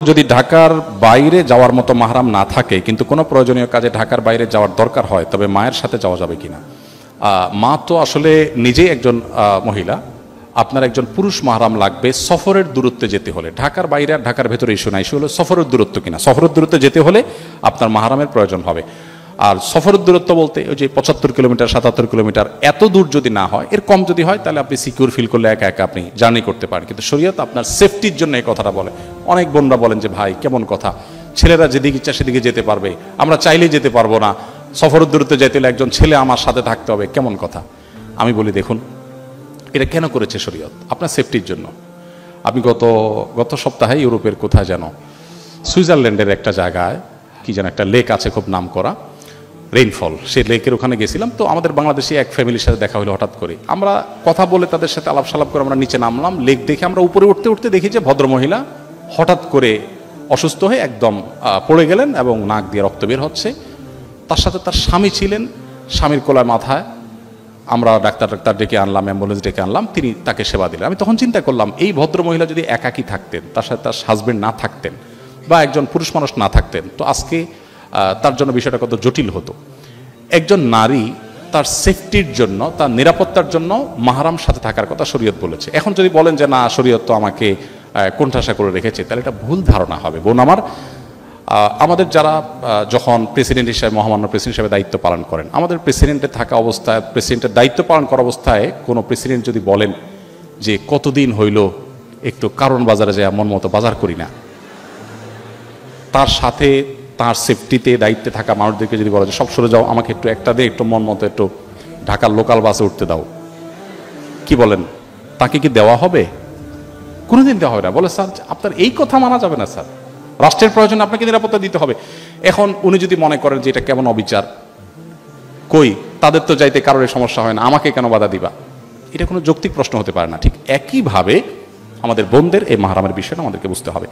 যদি ঢাকার বাইরে যাওয়ার মতো মাহরাম না থাকে কিন্তু কোনো প্রয়োজনীয় কাজে ঢাকার বাইরে যাওয়ার দরকার হয়, তবে মায়ের সাথে যাওয়া যাবে কিনা? মা তো আসলে নিজেই একজন মহিলা, আপনার একজন পুরুষ মাহরাম লাগবে সফরের দূরত্বে যেতে হলে। ঢাকার বাইরে আর ঢাকার ভেতরে ইস্যু না, ইস্যু হলো সফরের দূরত্ব কিনা। সফরের দূরত্বে যেতে হলে আপনার মাহরামের প্রয়োজন হবে। আর সফরের দূরত্ব বলতে ওই যে 75 কিলোমিটার 77 কিলোমিটার এত দূর যদি না হয়, এর কম যদি হয় তাহলে আপনি সিকিউর ফিল করলে একা একা আপনি জার্নি করতে পারেন। কিন্তু শরীয়ত আপনার সেফটির জন্য এই কথাটা বলে। অনেক বোনরা বলেন যে ভাই কেমন কথা, ছেলেরা যেদিকে ইচ্ছা সেদিকে যেতে পারবে, আমরা চাইলেই যেতে পারবো না, সফরের দূরত্বে যেতে হলে একজন ছেলে আমার সাথে থাকতে হবে, কেমন কথা? আমি বলি দেখুন, এটা কেন করেছে শরীয়ত? আপনার সেফটির জন্য। আমি গত সপ্তাহে ইউরোপের কোথায় যেন সুইজারল্যান্ডের একটা জায়গায় কি যেন একটা লেক আছে খুব নাম করা, রেইনফল, সেই লেকের ওখানে গেছিলাম। তো আমাদের বাংলাদেশি এক ফ্যামিলির সাথে দেখা হলো হঠাৎ করে। আমরা কথা বলে তাদের সাথে আলাপ সালাপ করে আমরা নিচে নামলাম। লেক দেখে আমরা উপরে উঠতে উঠতে দেখি যে ভদ্রমহিলা হঠাৎ করে অসুস্থ হয়ে একদম পড়ে গেলেন এবং নাক দিয়ে রক্ত বের হচ্ছে। তার সাথে তার স্বামী ছিলেন, স্বামীর কোলায় মাথায়। আমরা ডাক্তার ডেকে আনলাম, অ্যাম্বুলেন্স ডেকে আনলাম, তিনি তাকে সেবা দিলেন। আমি তখন চিন্তা করলাম, এই ভদ্রমহিলা যদি একাকী থাকতেন, তার সাথে তার হাজবেন্ড না থাকতেন বা একজন পুরুষ মানুষ না থাকতেন, তো আজকে তার জন্য বিষয়টা কত জটিল হতো। একজন নারী তার সেফটির জন্য, তার নিরাপত্তার জন্য মাহরাম সাথে থাকার কথা শরীয়ত বলেছে। এখন যদি বলেন যে না, শরীয়ত তো আমাকে কোণঠাসা করে রেখেছে, তাহলে এটা ভুল ধারণা হবে। বোন আমার, আমাদের যারা যখন প্রেসিডেন্ট হিসেবে, মহামান্য প্রেসিডেন্ট হিসেবে দায়িত্ব পালন করেন, আমাদের প্রেসিডেন্টের থাকা অবস্থায়, প্রেসিডেন্টের দায়িত্ব পালন করা অবস্থায় কোনো প্রেসিডেন্ট যদি বলেন যে কতদিন হইল একটু কারণ বাজারে যায় মন মতো বাজার করি না, তার সাথে তার সেফটিতে দায়িত্বে থাকা মানুষদেরকে যদি বলা যায় সব সরে যাও, আমাকে একটু একটা দিয়ে একটু মন মতো একটু ঢাকার লোকাল বাসে উঠতে দাও, কি বলেন? তাকে কি দেওয়া হবে? কোনোদিন দেওয়া হবে না। বলে স্যার আপনার এই কথা মানা যাবে না স্যার, রাষ্ট্রের প্রয়োজনে আপনাকে নিরাপত্তা দিতে হবে। এখন উনি যদি মনে করেন যে এটা কেমন অবিচার, কই তাদের তো যাইতে কারোর সমস্যা হয় না, আমাকে কেন বাধা দিবা? এটা কোনো যৌক্তিক প্রশ্ন হতে পারে না। ঠিক একইভাবে আমাদের বোনদের এই মাহরামের বিষয়টা আমাদেরকে বুঝতে হবে।